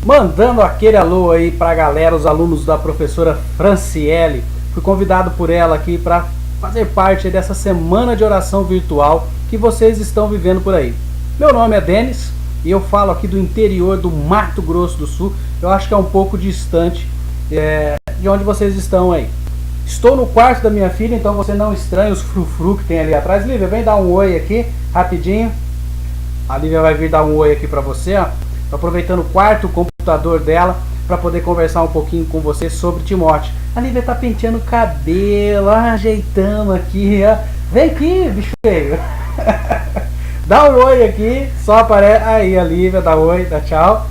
Mandando aquele alô aí pra galera, os alunos da professora Franciele. Fui convidado por ela aqui para fazer parte dessa semana de oração virtual que vocês estão vivendo por aí. Meu nome é Denis e eu falo aqui do interior do Mato Grosso do Sul. Eu acho que é um pouco distante de onde vocês estão aí. Estou no quarto da minha filha, então você não estranha os frufru que tem ali atrás. Lívia, vem dar um oi aqui, rapidinho. A Lívia vai vir dar um oi aqui pra você, ó. Tô aproveitando o quarto computador dela para poder conversar um pouquinho com você sobre Timóteo. A Lívia tá penteando o cabelo, ajeitando aqui, ó. Vem aqui, bicho feio. Dá um oi aqui, só aparece. Aí a Lívia, dá oi, dá tchau.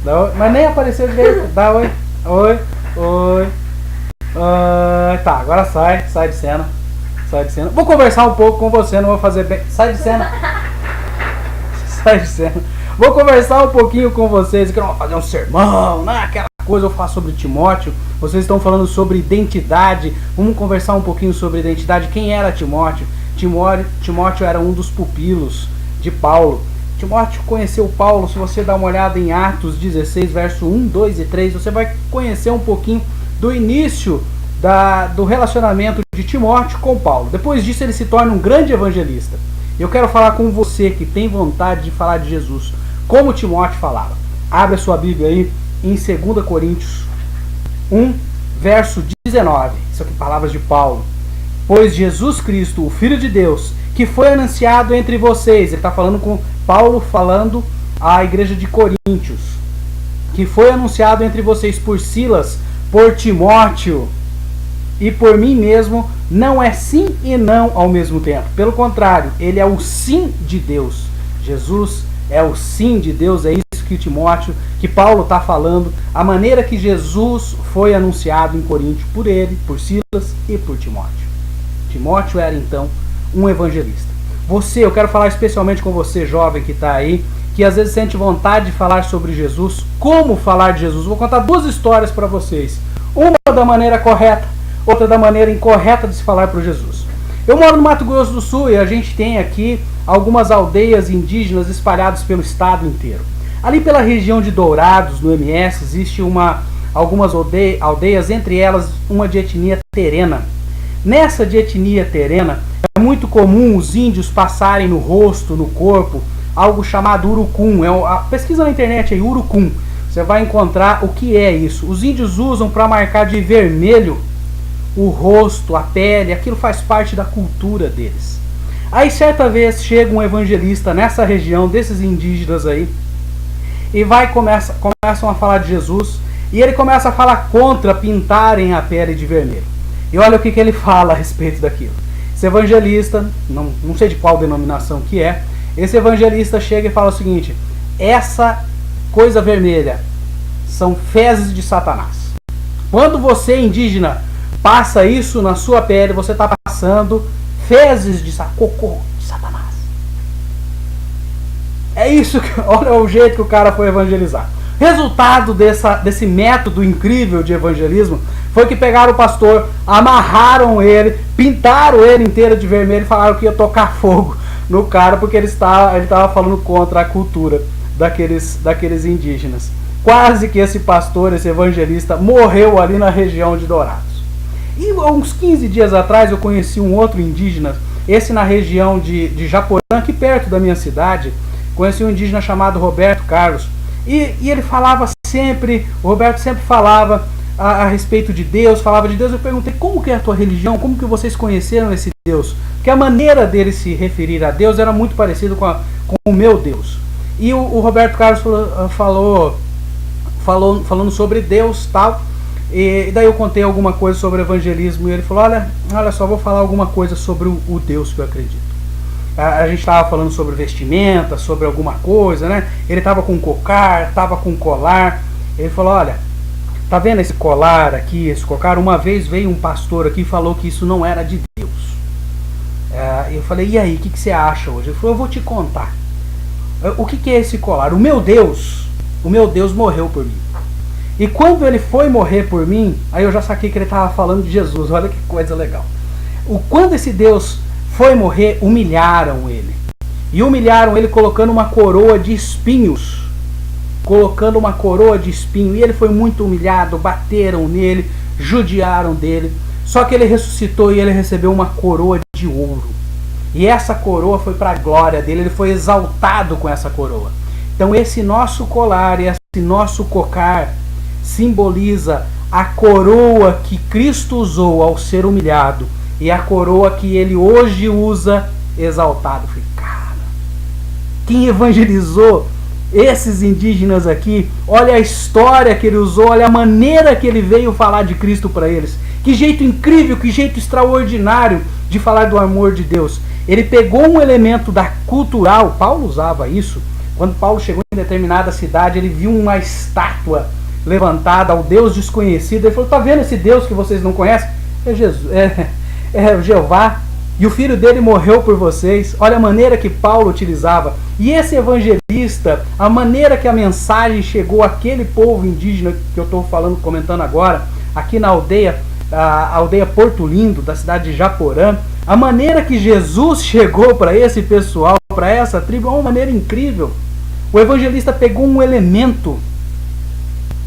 Dá oi. Mas nem apareceu direito. Dá oi, oi, oi. Tá, agora sai de cena. Sai de cena. Vou conversar um pouco com você, não vou fazer bem. Sai de cena. Sai de cena. Vou conversar um pouquinho com vocês, que eu não vou fazer um sermão, né? Aquela coisa eu faço sobre Timóteo. Vocês estão falando sobre identidade. Vamos conversar um pouquinho sobre identidade. Quem era Timóteo? Timóteo era um dos pupilos de Paulo. Timóteo conheceu Paulo. Se você dá uma olhada em Atos 16, verso 1, 2 e 3, você vai conhecer um pouquinho do início do relacionamento de Timóteo com Paulo. Depois disso ele se torna um grande evangelista. Eu quero falar com você que tem vontade de falar de Jesus, como Timóteo falava. Abre a sua Bíblia aí em 2 Coríntios 1, verso 19. Isso aqui, palavras de Paulo. Pois Jesus Cristo, o Filho de Deus, que foi anunciado entre vocês. Ele está falando com Paulo, falando à igreja de Coríntios. Que foi anunciado entre vocês por Silas, por Timóteo e por mim mesmo, não é sim e não ao mesmo tempo. Pelo contrário, ele é o sim de Deus. Jesus é o sim de Deus, é isso que Paulo está falando, a maneira que Jesus foi anunciado em Coríntio por ele, por Silas e por Timóteo. Timóteo era então um evangelista. Eu quero falar especialmente com você, jovem que está aí, que às vezes sente vontade de falar sobre Jesus. Como falar de Jesus? Vou contar duas histórias para vocês. Uma da maneira correta, outra da maneira incorreta de se falar para Jesus. Eu moro no Mato Grosso do Sul e a gente tem aqui algumas aldeias indígenas espalhadas pelo estado inteiro. Ali pela região de Dourados, no MS, existe algumas aldeias, entre elas uma de etnia terena. Nessa de etnia terena, é muito comum os índios passarem no rosto, no corpo, algo chamado urucum. Pesquisa na internet aí, urucum. Você vai encontrar o que é isso. Os índios usam para marcar de vermelho o rosto, a pele, aquilo faz parte da cultura deles. Aí certa vez chega um evangelista nessa região, desses indígenas aí, e começam a falar de Jesus, e ele começa a falar contra pintarem a pele de vermelho. E olha o que ele fala a respeito daquilo. Esse evangelista, não sei de qual denominação que é, esse evangelista chega e fala o seguinte: essa coisa vermelha são fezes de Satanás. Quando você, indígena, passa isso na sua pele, você está passando fezes de cocô de Satanás. É isso, olha o jeito que o cara foi evangelizar. Resultado desse método incrível de evangelismo foi que pegaram o pastor, amarraram ele, pintaram ele inteiro de vermelho e falaram que ia tocar fogo no cara porque ele estava falando contra a cultura daqueles indígenas. Quase que esse pastor, esse evangelista, morreu ali na região de Dourados. E uns 15 dias atrás eu conheci um outro indígena, esse na região de Japorã, aqui perto da minha cidade. Conheci um indígena chamado Roberto Carlos. E ele falava sempre, o Roberto sempre falava a respeito de Deus, falava de Deus. Eu perguntei: como que é a tua religião? Como que vocês conheceram esse Deus? Porque a maneira dele se referir a Deus era muito parecida com o meu Deus. E o Roberto Carlos falando sobre Deus, tal. E daí eu contei alguma coisa sobre evangelismo e ele falou: olha só, vou falar alguma coisa sobre o Deus que eu acredito. A gente estava falando sobre vestimenta, sobre alguma coisa, né? Ele estava com cocar, estava com colar. Ele falou: olha, tá vendo esse colar aqui, esse cocar? Uma vez veio um pastor aqui e falou que isso não era de Deus. Eu falei: e aí, o que você acha hoje? Ele falou: eu vou te contar. O que é esse colar? O meu Deus morreu por mim. E quando ele foi morrer por mim, aí eu já saquei que ele estava falando de Jesus. Olha que coisa legal. Quando esse Deus foi morrer, humilharam ele. E humilharam ele colocando uma coroa de espinhos colocando uma coroa de espinho, e ele foi muito humilhado, bateram nele, judiaram dele, só que ele ressuscitou e ele recebeu uma coroa de ouro, e essa coroa foi para a glória dele, ele foi exaltado com essa coroa. Então esse nosso colar e esse nosso cocar simboliza a coroa que Cristo usou ao ser humilhado, e a coroa que ele hoje usa exaltado. Cara, quem evangelizou esses indígenas aqui? Olha a história que ele usou, olha a maneira que ele veio falar de Cristo para eles. Que jeito incrível, que jeito extraordinário de falar do amor de Deus. Ele pegou um elemento da cultural, Paulo usava isso. Quando Paulo chegou em determinada cidade, ele viu uma estátua levantada ao Deus desconhecido. Ele falou: tá vendo esse Deus que vocês não conhecem? É Jesus, é Jeová. E o filho dele morreu por vocês. Olha a maneira que Paulo utilizava. E esse evangelista, a maneira que a mensagem chegou àquele povo indígena que eu estou falando, comentando agora, aqui na aldeia, a aldeia Porto Lindo, da cidade de Japorã, a maneira que Jesus chegou para esse pessoal, para essa tribo, é uma maneira incrível. O evangelista pegou um elemento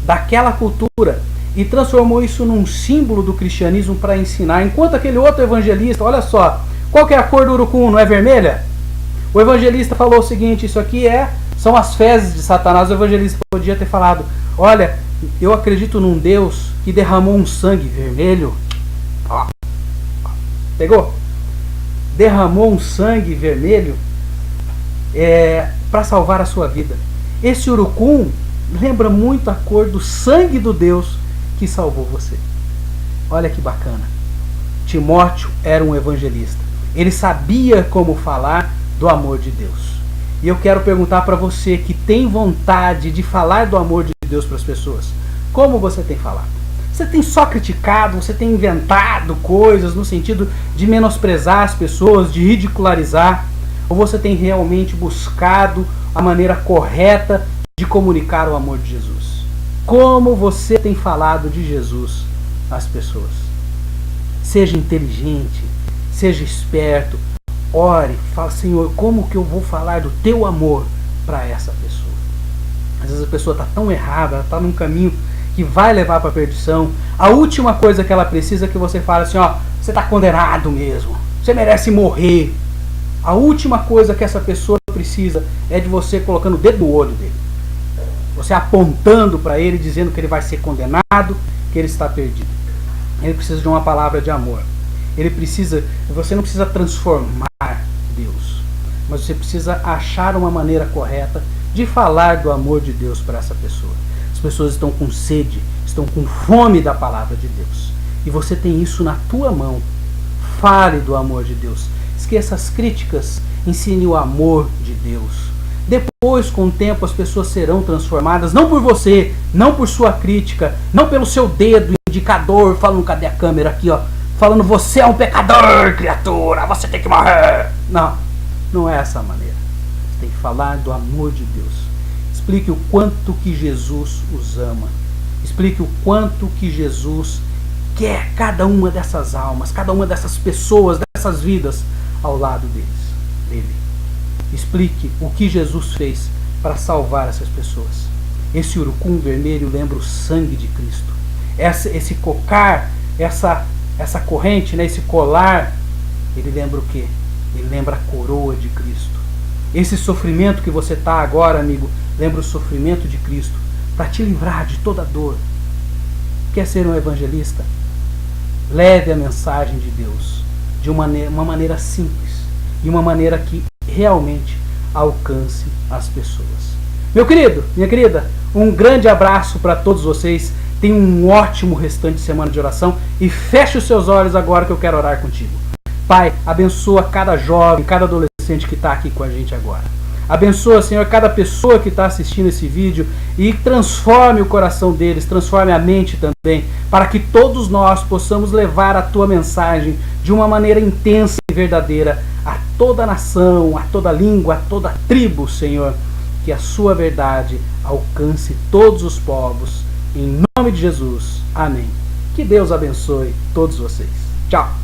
daquela cultura e transformou isso num símbolo do cristianismo para ensinar. Enquanto aquele outro evangelista, olha só, qual que é a cor do urucum? Não é vermelha? O evangelista falou o seguinte: isso aqui são as fezes de Satanás. O evangelista podia ter falado: olha, eu acredito num Deus que derramou um sangue vermelho. Ó, pegou? Derramou um sangue vermelho para salvar a sua vida. Esse urucum lembra muito a cor do sangue do Deus que salvou você. Olha que bacana. Timóteo era um evangelista. Ele sabia como falar do amor de Deus. E eu quero perguntar para você que tem vontade de falar do amor de Deus para as pessoas: como você tem falado? Você tem só criticado, você tem inventado coisas no sentido de menosprezar as pessoas, de ridicularizar? Ou você tem realmente buscado a maneira correta de comunicar o amor de Jesus? Como você tem falado de Jesus às pessoas? Seja inteligente, seja esperto, ore, fala: Senhor, como que eu vou falar do teu amor para essa pessoa? Às vezes a pessoa está tão errada, ela está num caminho que vai levar para a perdição. A última coisa que ela precisa é que você fale assim: ó, você está condenado mesmo, você merece morrer. A última coisa que essa pessoa precisa é de você colocando o dedo no olho dele, você apontando para ele, dizendo que ele vai ser condenado, que ele está perdido. Ele precisa de uma palavra de amor. Você não precisa transformar Deus, mas você precisa achar uma maneira correta de falar do amor de Deus para essa pessoa. As pessoas estão com sede, estão com fome da palavra de Deus, e você tem isso na tua mão. Fale do amor de Deus. Esqueça as críticas, ensine o amor de Deus. Depois, com o tempo, as pessoas serão transformadas, não por você, não por sua crítica, não pelo seu dedo indicador, falando: cadê a câmera aqui, ó, falando: você é um pecador, criatura, você tem que morrer. Não, não é essa a maneira. Você tem que falar do amor de Deus. Explique o quanto que Jesus os ama. Explique o quanto que Jesus quer cada uma dessas almas, cada uma dessas pessoas, dessas vidas ao lado dele. Explique o que Jesus fez para salvar essas pessoas. Esse urucum vermelho lembra o sangue de Cristo. Esse cocar, essa corrente, né, esse colar, ele lembra o quê? Ele lembra a coroa de Cristo. Esse sofrimento que você está agora, amigo, lembra o sofrimento de Cristo, para te livrar de toda dor. Quer ser um evangelista? Leve a mensagem de Deus de uma maneira simples, e uma maneira que realmente alcance as pessoas. Meu querido, minha querida, um grande abraço para todos vocês. Tenha um ótimo restante de semana de oração e feche os seus olhos agora que eu quero orar contigo. Pai, abençoa cada jovem, cada adolescente que está aqui com a gente agora. Abençoa, Senhor, cada pessoa que está assistindo esse vídeo e transforme o coração deles, transforme a mente também, para que todos nós possamos levar a Tua mensagem de uma maneira intensa e verdadeira a toda a nação, a toda a língua, a toda a tribo, Senhor. Que a Sua verdade alcance todos os povos. Em nome de Jesus. Amém. Que Deus abençoe todos vocês. Tchau.